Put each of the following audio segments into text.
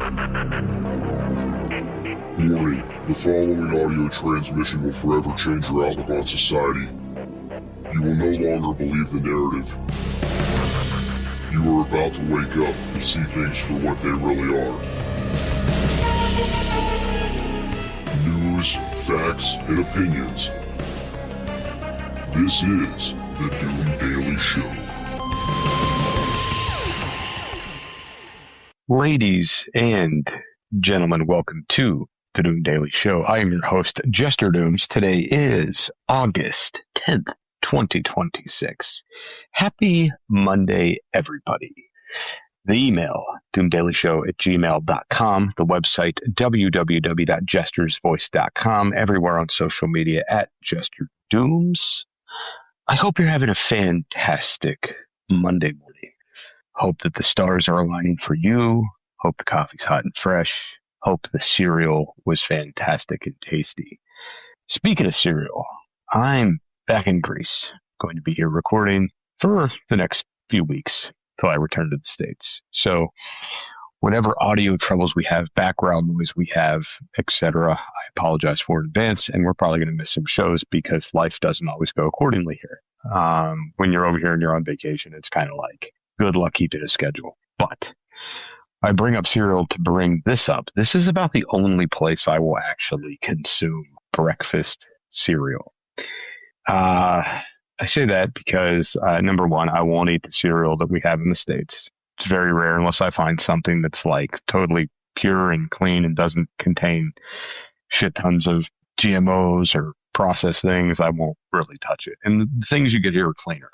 Warning, the following audio transmission will forever change your outlook on society. You will no longer believe the narrative. You are about to wake up and see things for what they really are. News, facts, and opinions. This is the Doom Daily Show. Ladies and gentlemen, welcome to the Doom Daily Show. I am your host, Jester Dooms. Today is August 10th, 2026. Happy Monday, everybody. The email, doomdailyshow@gmail.com. The website, www.jestersvoice.com. Everywhere on social media at Jester Dooms. I hope you're having a fantastic Monday morning. Hope that the stars are aligning for you. Hope the coffee's hot and fresh. Hope the cereal was fantastic and tasty. Speaking of cereal, I'm back in Greece. Going to be here recording for the next few weeks till I return to the States. So whatever audio troubles we have, background noise we have, etc., I apologize for in advance, and we're probably going to miss some shows because life doesn't always go accordingly here. When you're over here and you're on vacation, it's kind of like, good luck keeping a schedule. But I bring up cereal to bring this up. This is about the only place I will actually consume breakfast cereal. I say that because, number one, I won't eat the cereal that we have in the States. It's very rare unless I find something that's like totally pure and clean and doesn't contain shit tons of GMOs or processed things. I won't really touch it. And the things you get here are cleaner.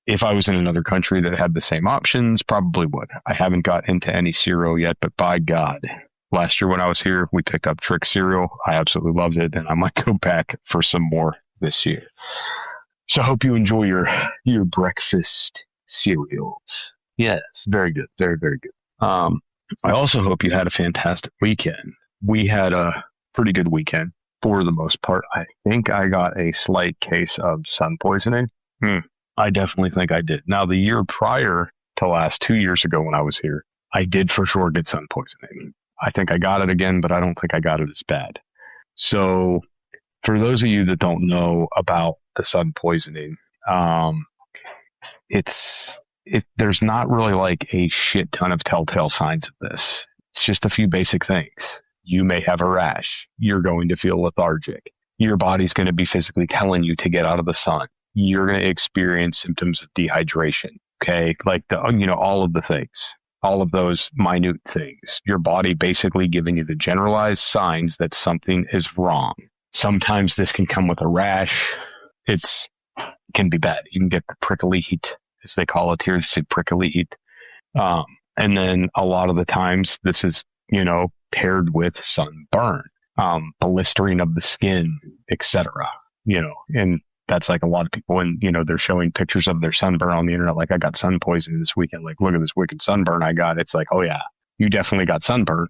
If I was in another country that had the same options, probably would. I haven't got into any cereal yet, but by God, last year when I was here, we picked up Trick cereal. I absolutely loved it, and I might go back for some more this year. So I hope you enjoy your breakfast cereals. Yes, very good. Very, very good. I also hope you had a fantastic weekend. We had a pretty good weekend for the most part. I think I got a slight case of sun poisoning. I definitely think I did. Now, the year prior to last, 2 years ago when I was here, I did for sure get sun poisoning. I think I got it again, but I don't think I got it as bad. So for those of you that don't know about the sun poisoning, there's not really like a shit ton of telltale signs of this. It's just a few basic things. You may have a rash. You're going to feel lethargic. Your body's going to be physically telling you to get out of the sun. You're going to experience symptoms of dehydration. Okay. Like all of the things, all of those minute things, your body basically giving you the generalized signs that something is wrong. Sometimes this can come with a rash. It can be bad. You can get the prickly heat, as they call it here. It's a prickly heat. And then a lot of the times this is, paired with sunburn, blistering of the skin, etc. And that's like a lot of people when, they're showing pictures of their sunburn on the internet. Like, I got sun poisoning this weekend. Like, look at this wicked sunburn I got. It's like, oh yeah, you definitely got sunburn,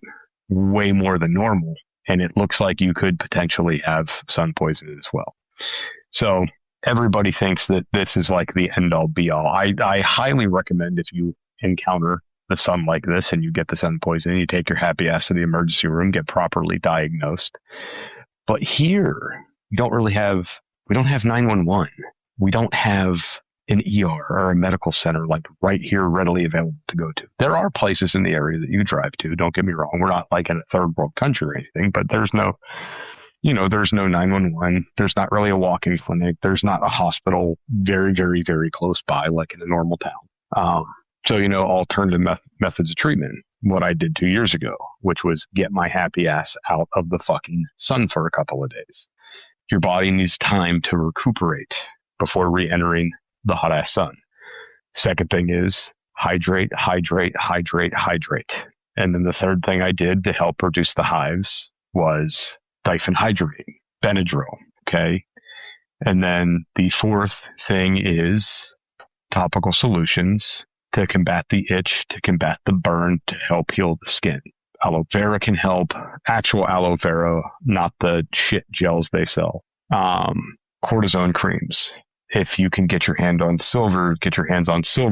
way more than normal. And it looks like you could potentially have sun poisoning as well. So everybody thinks that this is like the end all be all. I highly recommend if you encounter the sun like this and you get the sun poisoning, you take your happy ass to the emergency room, get properly diagnosed. But here, we don't have 911. We don't have an ER or a medical center like right here readily available to go to. There are places in the area that you drive to. Don't get me wrong. We're not like in a third world country or anything, but there's no 911. There's not really a walk-in clinic. There's not a hospital very, very, very close by like in a normal town. So, alternative methods of treatment. What I did 2 years ago, which was get my happy ass out of the fucking sun for a couple of days. Your body needs time to recuperate before re-entering the hot ass sun. Second thing is hydrate, hydrate, hydrate, hydrate. And then the third thing I did to help reduce the hives was diphenhydramine, Benadryl. Okay. And then the fourth thing is topical solutions to combat the itch, to combat the burn, to help heal the skin. Aloe vera can help. Actual aloe vera, not the shit gels they sell. Cortisone creams. If you can get your hands on silver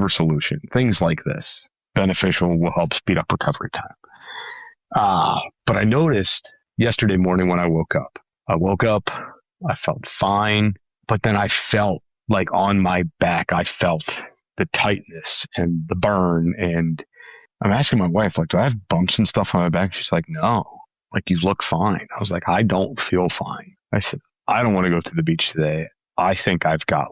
solution. Things like this. Beneficial, will help speed up recovery time. But I noticed yesterday morning when I woke up, I felt fine, but then I felt like on my back, I felt the tightness and the burn. And I'm asking my wife, like, do I have bumps and stuff on my back? She's like, no, like, you look fine. I was like, I don't feel fine. I said, I don't want to go to the beach today. I think I've got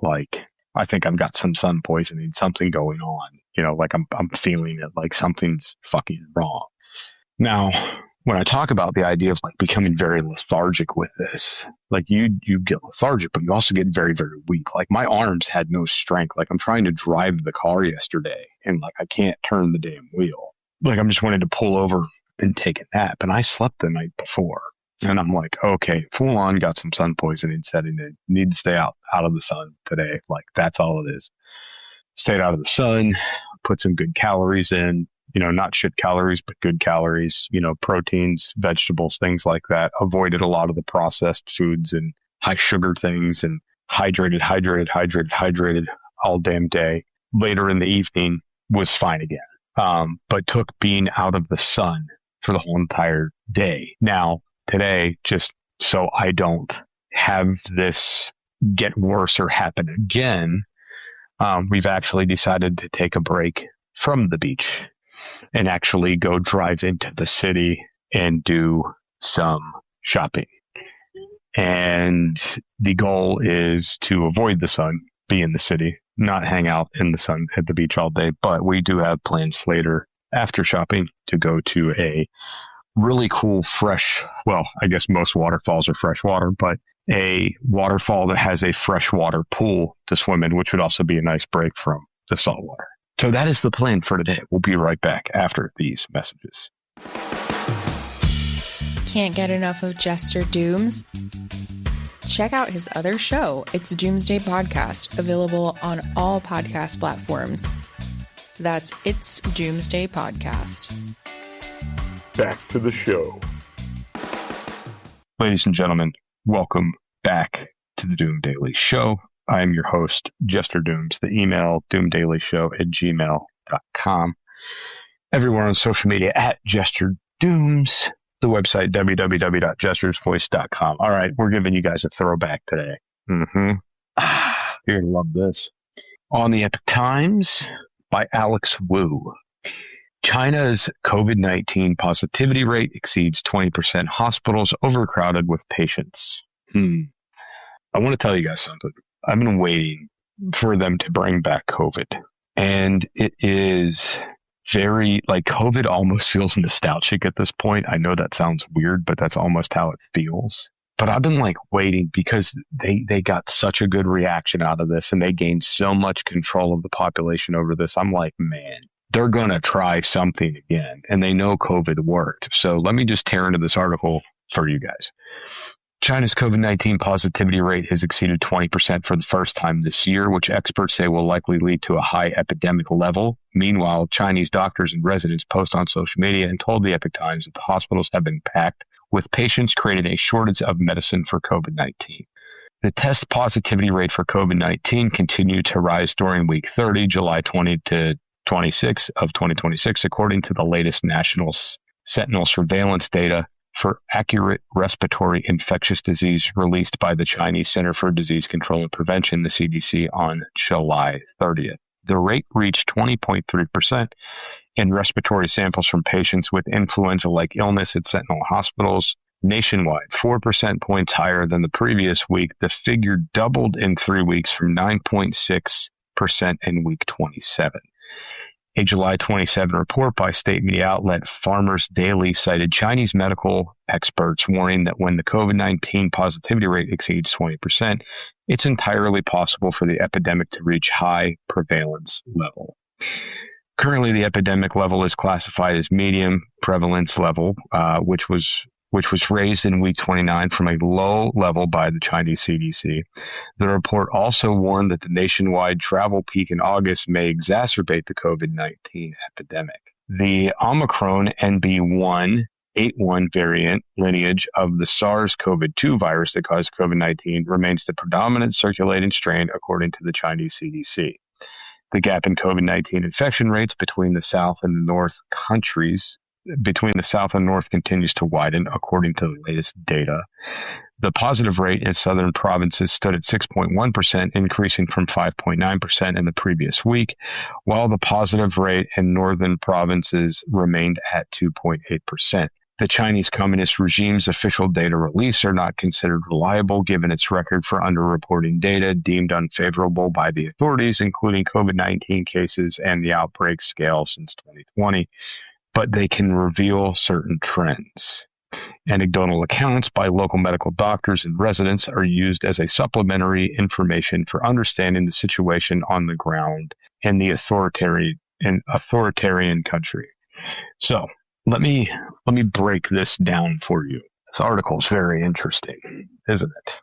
some sun poisoning, something going on. Like I'm feeling it, like something's fucking wrong. Now, when I talk about the idea of like becoming very lethargic with this, like you get lethargic, but you also get very, very weak. Like my arms had no strength. Like I'm trying to drive the car yesterday and like I can't turn the damn wheel. Like I'm just wanting to pull over and take a nap. And I slept the night before. And I'm like, okay, full on got some sun poisoning setting in. Need to stay out of the sun today. Like that's all it is. Stayed out of the sun, put some good calories in. Not shit calories, but good calories, proteins, vegetables, things like that. Avoided a lot of the processed foods and high sugar things and hydrated all damn day. Later in the evening was fine again. But took being out of the sun for the whole entire day. Now, today, just so I don't have this get worse or happen again, we've actually decided to take a break from the beach and actually go drive into the city and do some shopping. And the goal is to avoid the sun, be in the city, not hang out in the sun at the beach all day. But we do have plans later after shopping to go to a really cool I guess most waterfalls are freshwater, but a waterfall that has a freshwater pool to swim in, which would also be a nice break from the saltwater. So that is the plan for today. We'll be right back after these messages. Can't get enough of Jester Dooms? Check out his other show, It's Doomsday Podcast, available on all podcast platforms. That's It's Doomsday Podcast. Back to the show. Ladies and gentlemen, welcome back to the Doom Daily Show. I am your host, Jester Dooms. The email, doomdailyshow@gmail.com. Everywhere on social media at Jester Dooms. The website, www.jestersvoice.com. All right, we're giving you guys a throwback today. You're going to love this. On the Epic Times by Alex Wu. China's COVID-19 positivity rate exceeds 20%. Hospitals overcrowded with patients. I want to tell you guys something. I've been waiting for them to bring back COVID. And it is very, like, COVID almost feels nostalgic at this point. I know that sounds weird, but that's almost how it feels. But I've been, like, waiting because they got such a good reaction out of this and they gained so much control of the population over this. I'm like, man, they're going to try something again. And they know COVID worked. So let me just tear into this article for you guys. China's COVID-19 positivity rate has exceeded 20% for the first time this year, which experts say will likely lead to a high epidemic level. Meanwhile, Chinese doctors and residents post on social media and told the Epic Times that the hospitals have been packed with patients, creating a shortage of medicine for COVID-19. The test positivity rate for COVID-19 continued to rise during week 30, July 20 to 26 of 2026, according to the latest national sentinel surveillance data for accurate respiratory infectious disease released by the Chinese Center for Disease Control and Prevention, the CDC, on July 30th. The rate reached 20.3% in respiratory samples from patients with influenza-like illness at sentinel hospitals nationwide, 4 percentage points higher than the previous week. The figure doubled in 3 weeks from 9.6% in week 27. A July 27 report by state media outlet Farmers Daily cited Chinese medical experts warning that when the COVID-19 positivity rate exceeds 20%, it's entirely possible for the epidemic to reach high prevalence level. Currently, the epidemic level is classified as medium prevalence level, which was raised in week 29 from a low level by the Chinese CDC. The report also warned that the nationwide travel peak in August may exacerbate the COVID-19 epidemic. The Omicron NB1.81 variant lineage of the SARS-CoV-2 virus that caused COVID-19 remains the predominant circulating strain, according to the Chinese CDC. The gap in COVID-19 infection rates between the South and the North countries between the South and North continues to widen, according to the latest data. The positive rate in southern provinces stood at 6.1%, increasing from 5.9% in the previous week, while the positive rate in northern provinces remained at 2.8%. The Chinese Communist regime's official data release are not considered reliable given its record for underreporting data deemed unfavorable by the authorities, including COVID-19 cases and the outbreak scale since 2020, but they can reveal certain trends. Anecdotal accounts by local medical doctors and residents are used as a supplementary information for understanding the situation on the ground in the authoritarian country. So, let me break this down for you. This article is very interesting, isn't it?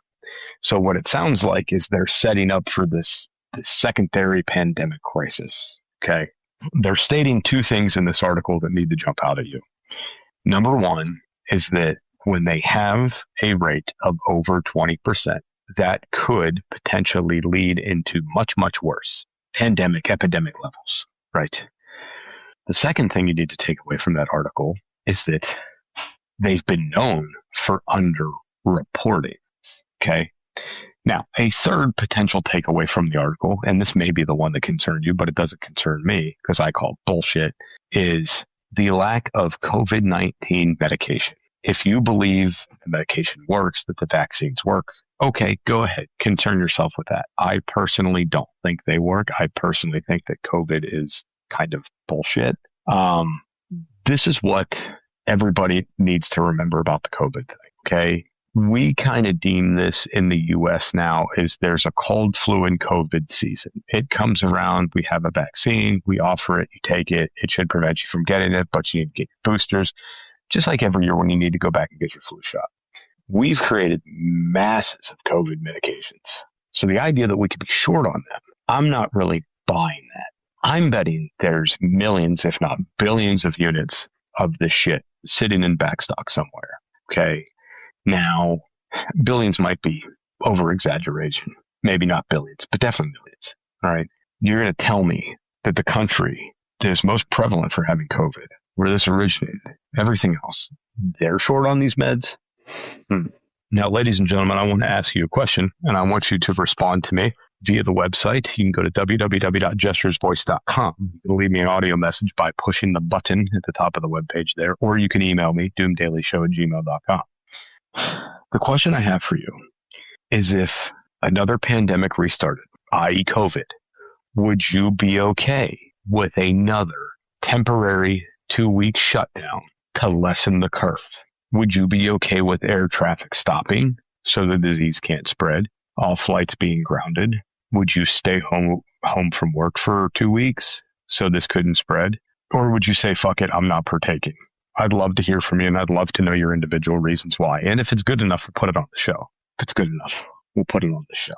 So what it sounds like is they're setting up for this secondary pandemic crisis. Okay. They're stating two things in this article that need to jump out at you. Number one is that when they have a rate of over 20%, that could potentially lead into much, much worse epidemic levels, right? The second thing you need to take away from that article is that they've been known for underreporting. Okay. Now, a third potential takeaway from the article, and this may be the one that concerned you, but it doesn't concern me because I call it bullshit, is the lack of COVID-19 medication. If you believe the medication works, that the vaccines work, okay, go ahead. Concern yourself with that. I personally don't think they work. I personally think that COVID is kind of bullshit. This is what everybody needs to remember about the COVID thing, okay? We kind of deem this in the U.S. now is there's a cold, flu, and COVID season. It comes around. We have a vaccine. We offer it. You take it. It should prevent you from getting it, but you need to get your boosters, just like every year when you need to go back and get your flu shot. We've created masses of COVID medications. So the idea that we could be short on them, I'm not really buying that. I'm betting there's millions, if not billions of units of this shit sitting in backstock somewhere. Okay. Now, billions might be over exaggeration. Maybe not billions, but definitely millions. All right. You're going to tell me that the country that is most prevalent for having COVID, where this originated, everything else, they're short on these meds? Now, ladies and gentlemen, I want to ask you a question, and I want you to respond to me via the website. You can go to www.gesturesvoice.com. You can leave me an audio message by pushing the button at the top of the webpage there, or you can email me, doomdailyshow@gmail.com. The question I have for you is if another pandemic restarted, i.e. COVID, would you be okay with another temporary 2-week shutdown to lessen the curve? Would you be okay with air traffic stopping so the disease can't spread, all flights being grounded? Would you stay home from work for 2 weeks so this couldn't spread? Or would you say, fuck it, I'm not partaking? I'd love to hear from you, and I'd love to know your individual reasons why. And if it's good enough, we'll put it on the show. If it's good enough, we'll put it on the show.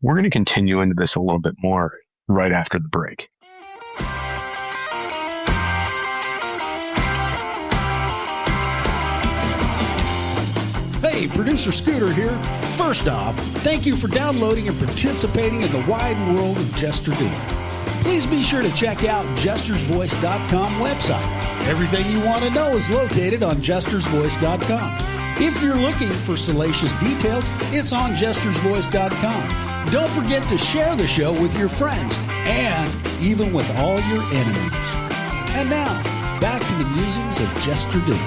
We're going to continue into this a little bit more right after the break. Hey, Producer Scooter here. First off, thank you for downloading and participating in the wide world of Jester Doom. Please be sure to check out JestersVoice.com website. Everything you want to know is located on JestersVoice.com. If you're looking for salacious details, it's on JestersVoice.com. Don't forget to share the show with your friends and even with all your enemies. And now, back to the musings of Jester Doom.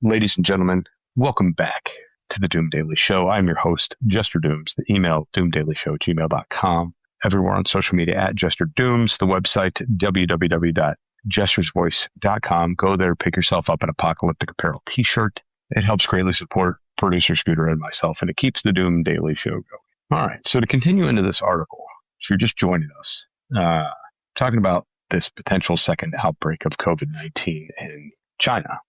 Ladies and gentlemen, welcome back to the Doom Daily Show. I'm your host, Jester Dooms. The email, doomdailyshow@gmail.com. Everywhere on social media at Jester Dooms. The website, www.jestersvoice.com. Go there, pick yourself up an Apocalyptic Apparel t-shirt. It helps greatly support producer Scooter and myself, and it keeps the Doom Daily Show going. All right, so to continue into this article, if you're just joining us, talking about this potential second outbreak of COVID-19 in China.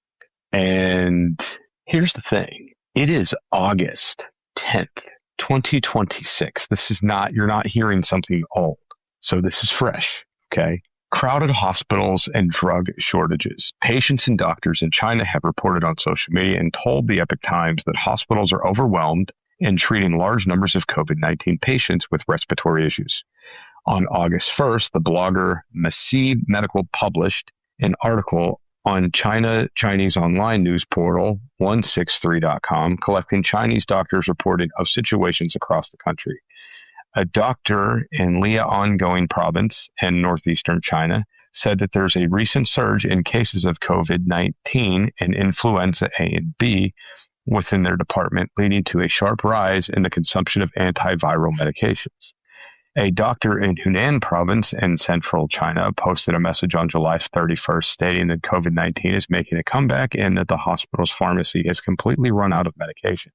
And here's the thing. It is August 10th, 2026. This is not, you're not hearing something old. So this is fresh, okay? Crowded hospitals and drug shortages. Patients and doctors in China have reported on social media and told the Epoch Times that hospitals are overwhelmed in treating large numbers of COVID-19 patients with respiratory issues. On August 1st, the blogger Massive Medical published an article on Chinese online news portal 163.com, collecting Chinese doctors reporting of situations across the country. A doctor in Liaoning province in northeastern China said that there's a recent surge in cases of COVID-19 and influenza A and B within their department, leading to a sharp rise in the consumption of antiviral medications. A doctor in Hunan province in central China posted a message on July 31st stating that COVID-19 is making a comeback and that the hospital's pharmacy has completely run out of medication.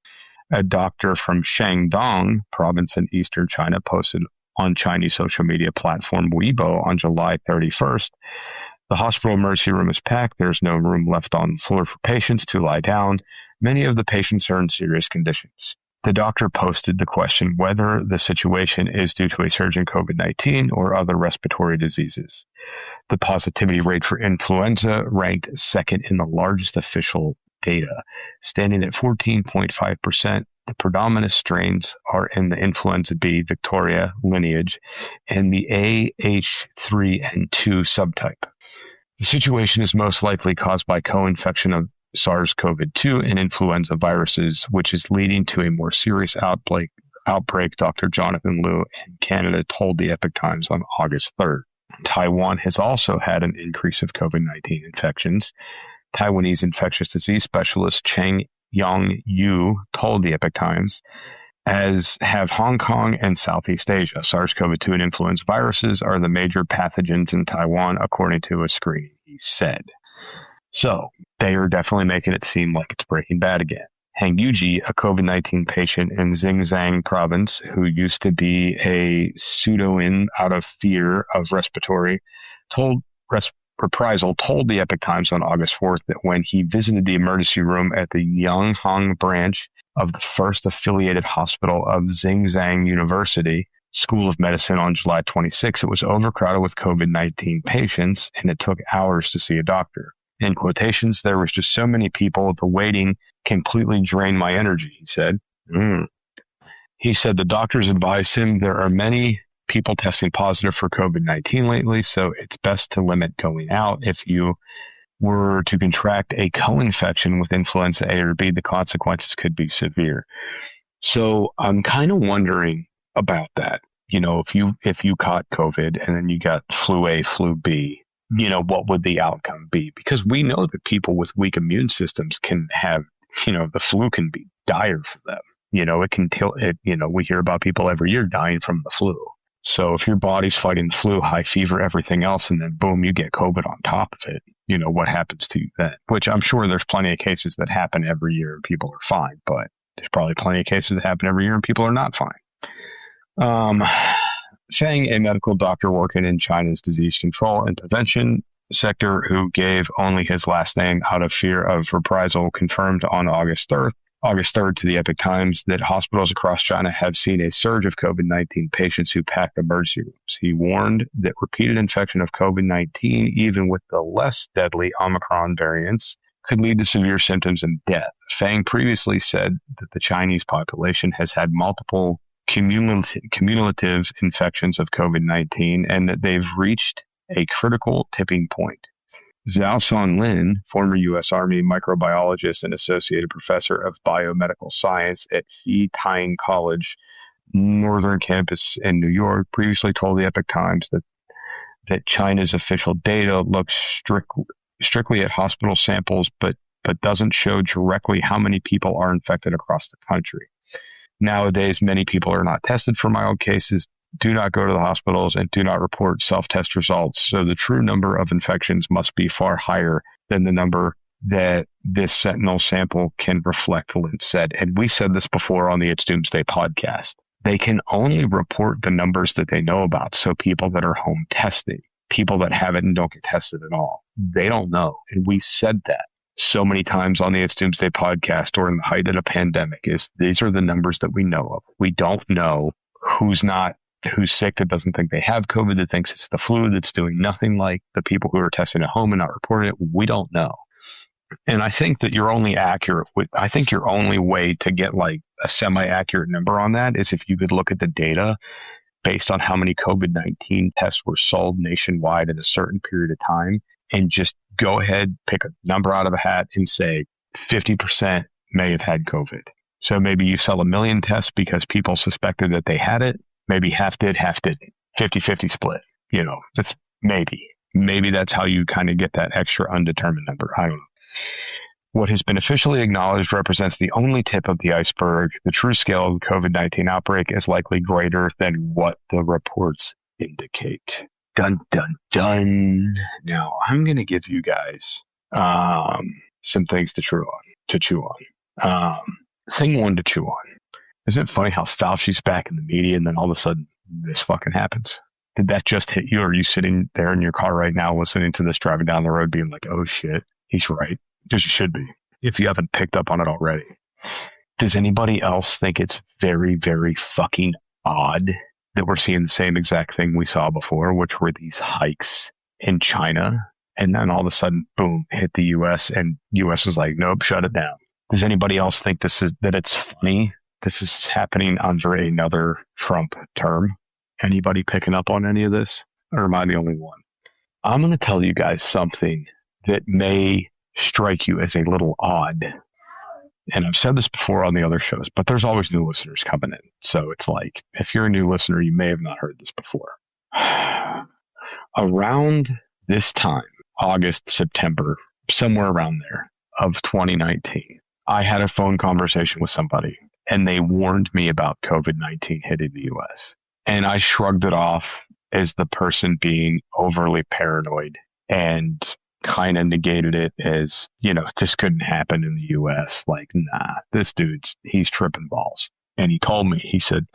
A doctor from Shandong province in eastern China posted on Chinese social media platform Weibo on July 31st, the hospital emergency room is packed. There's no room left on the floor for patients to lie down. Many of the patients are in serious conditions. The doctor posted the question whether the situation is due to a surge in COVID-19 or other respiratory diseases. The positivity rate for influenza ranked second in the largest official data, standing at 14.5%. The predominant strains are in the influenza B Victoria lineage and the AH3N2 subtype. The situation is most likely caused by co-infection of SARS-CoV-2 and influenza viruses, which is leading to a more serious outbreak, Dr. Jonathan Liu in Canada told the Epoch Times on August 3rd. Taiwan has also had an increase of COVID-19 infections. Taiwanese infectious disease specialist Cheng Yang-Yu told the Epoch Times, as have Hong Kong and Southeast Asia. SARS-CoV-2 and influenza viruses are the major pathogens in Taiwan, according to a screening, he said. So, they are definitely making it seem like it's breaking bad again. Hang Yuji, a COVID-19 patient in Xinjiang province who used to be a pseudo-in out of fear of reprisal, told the Epoch Times on August 4th that when he visited the emergency room at the Yanghang branch of the first affiliated hospital of Xinjiang University School of Medicine on July 26, it was overcrowded with COVID-19 patients and it took hours to see a doctor. In quotations, there was just so many people, the waiting completely drained my energy, he said. He said the doctors advised him there are many people testing positive for COVID-19 lately, so it's best to limit going out. If you were to contract a co-infection with influenza A or B, the consequences could be severe. So I'm kind of wondering about that. You know, if you caught COVID and then you got flu A, flu B, you know, what would the outcome be? Because we know that people with weak immune systems can have, you know, the flu can be dire for them. You know, it can kill it. You know, we hear about people every year dying from the flu. So if your body's fighting the flu, high fever, everything else, and then boom, you get COVID on top of it, you know, what happens to you then? Which I'm sure there's plenty of cases that happen every year and people are fine, but there's probably plenty of cases that happen every year and people are not fine. Feng, a medical doctor working in China's disease control and prevention sector who gave only his last name out of fear of reprisal, confirmed on August 3rd to the Epoch Times that hospitals across China have seen a surge of COVID-19 patients who packed emergency rooms. He warned that repeated infection of COVID-19, even with the less deadly Omicron variants, could lead to severe symptoms and death. Feng previously said that the Chinese population has had multiple cumulative infections of COVID-19 and that they've reached a critical tipping point. Zhao Sonlin, former U.S. Army microbiologist and associated professor of biomedical science at Phi Tang College, Northern Campus in New York, previously told the Epoch Times that China's official data looks strictly at hospital samples, but doesn't show directly how many people are infected across the country. Nowadays, many people are not tested for mild cases, do not go to the hospitals, and do not report self-test results. So the true number of infections must be far higher than the number that this sentinel sample can reflect, Lynn said. And we said this before on the It's Doomsday podcast. They can only report the numbers that they know about. So people that are home testing, people that have it and don't get tested at all, they don't know. And we said that so many times on the It's Doomsday podcast or in the height of the pandemic. Is these are the numbers that we know of. We don't know who's sick, that doesn't think they have COVID, that thinks it's the flu, that's doing nothing like the people who are testing at home and not reporting it. We don't know. And I think that your only way to get like a semi-accurate number on that is if you could look at the data based on how many COVID-19 tests were sold nationwide in a certain period of time, and just go ahead, pick a number out of a hat and say 50% may have had COVID. So maybe you sell 1 million tests because people suspected that they had it. Maybe half did, half didn't. 50-50 split. That's maybe that's how you kind of get that extra undetermined number. I don't know. What has been officially acknowledged represents the only tip of the iceberg. The true scale of the COVID-19 outbreak is likely greater than what the reports indicate. Dun, dun, dun. Now, I'm going to give you guys some things to chew on. Thing one to chew on. Isn't it funny how Fauci's back in the media and then all of a sudden this fucking happens? Did that just hit you? Or are you sitting there in your car right now listening to this driving down the road being like, oh shit, he's right? Because you should be, if you haven't picked up on it already. Does anybody else think it's very, very fucking odd that we're seeing the same exact thing we saw before, which were these hikes in China, and then all of a sudden, boom, hit the U.S., and U.S. was like, nope, shut it down. Does anybody else think that it's funny this is happening under another Trump term? Anybody picking up on any of this? Or am I the only one? I'm going to tell you guys something that may strike you as a little odd. And I've said this before on the other shows, but there's always new listeners coming in. So it's like, if you're a new listener, you may have not heard this before. Around this time, August, September, somewhere around there of 2019, I had a phone conversation with somebody and they warned me about COVID-19 hitting the US. And I shrugged it off as the person being overly paranoid and kind of negated it as, this couldn't happen in the U.S. Like, nah, this he's tripping balls. And he told me, he said,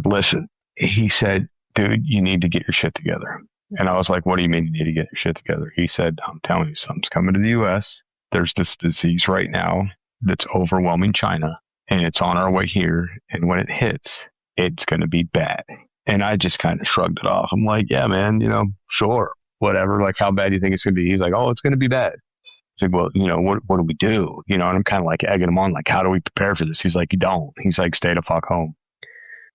listen, he said, dude, you need to get your shit together. And I was like, what do you mean you need to get your shit together? He said, I'm telling you, something's coming to the U.S. There's this disease right now that's overwhelming China, and it's on our way here. And when it hits, it's going to be bad. And I just kind of shrugged it off. I'm like, yeah, man, sure. Whatever, like, how bad do you think it's going to be? He's like, oh, it's going to be bad. He's like, well, what do we do? And I'm kind of like egging him on, like, how do we prepare for this? He's like, you don't. He's like, stay the fuck home.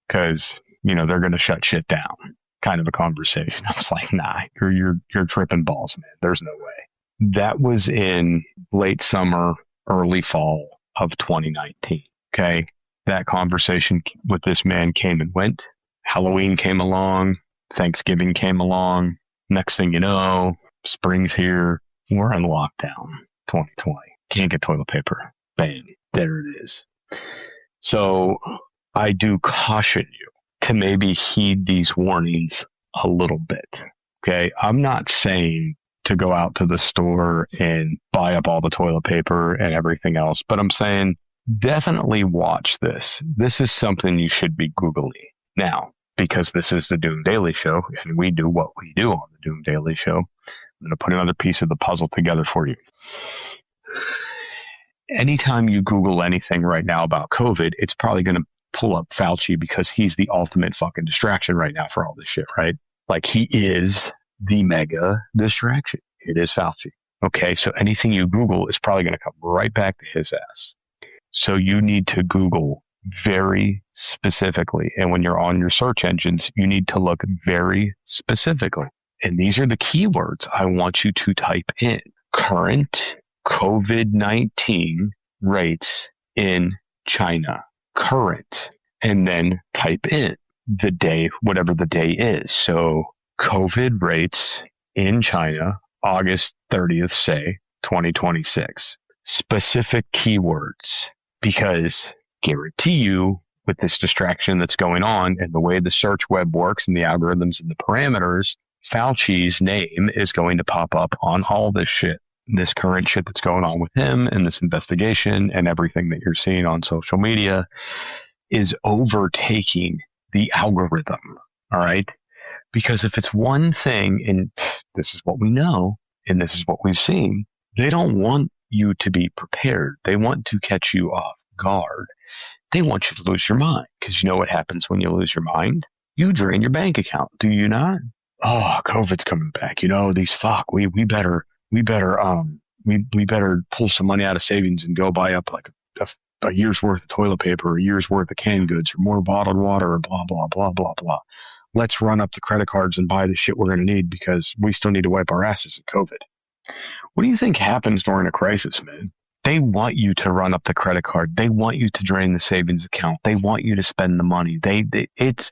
Because, they're going to shut shit down. Kind of a conversation. I was like, nah, you're tripping balls, man. There's no way. That was in late summer, early fall of 2019. Okay. That conversation with this man came and went. Halloween came along. Thanksgiving came along. Next thing you know, spring's here. We're in lockdown. 2020. Can't get toilet paper. Bam. There it is. So I do caution you to maybe heed these warnings a little bit. Okay. I'm not saying to go out to the store and buy up all the toilet paper and everything else, but I'm saying definitely watch this. This is something you should be Googling. Now, because this is the Doom Daily Show, and we do what we do on the Doom Daily Show, I'm going to put another piece of the puzzle together for you. Anytime you Google anything right now about COVID, it's probably going to pull up Fauci because he's the ultimate fucking distraction right now for all this shit, right? Like, he is the mega distraction. It is Fauci. Okay, so anything you Google is probably going to come right back to his ass. So you need to Google very specifically. And when you're on your search engines, you need to look very specifically. And these are the keywords I want you to type in. Current COVID-19 rates in China. Current. And then type in the day, whatever the day is. So COVID rates in China, August 30th, say, 2026. Specific keywords. Because guarantee you, with this distraction that's going on and the way the search web works and the algorithms and the parameters, Fauci's name is going to pop up on all this shit, this current shit that's going on with him and this investigation and everything that you're seeing on social media is overtaking the algorithm. All right. Because if it's one thing, and this is what we know, and this is what we've seen, they don't want you to be prepared. They want to catch you off guard. They want you to lose your mind, because you know what happens when you lose your mind? You drain your bank account, do you not? Oh, COVID's coming back. we better pull some money out of savings and go buy up like a year's worth of toilet paper, or a year's worth of canned goods, or more bottled water, or blah, blah, blah, blah, blah. Let's run up the credit cards and buy the shit we're going to need because we still need to wipe our asses at COVID. What do you think happens during a crisis, man? They want you to run up the credit card. They want you to drain the savings account. They want you to spend the money. It's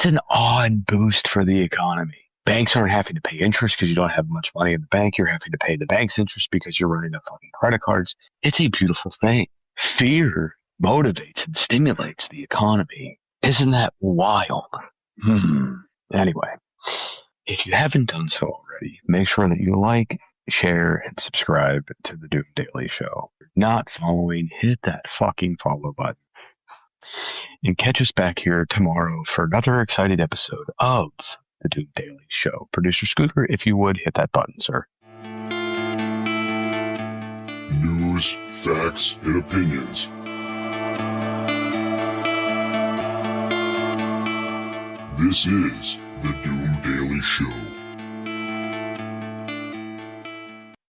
an odd boost for the economy. Banks aren't having to pay interest because you don't have much money in the bank. You're having to pay the bank's interest because you're running up fucking credit cards. It's a beautiful thing. Fear motivates and stimulates the economy. Isn't that wild? Anyway, if you haven't done so already, make sure that you like, share, and subscribe to the Doom Daily Show. If you're not following, hit that fucking follow button. And catch us back here tomorrow for another exciting episode of the Doom Daily Show. Producer Scooter, if you would, hit that button, sir. News, facts, and opinions. This is the Doom Daily Show.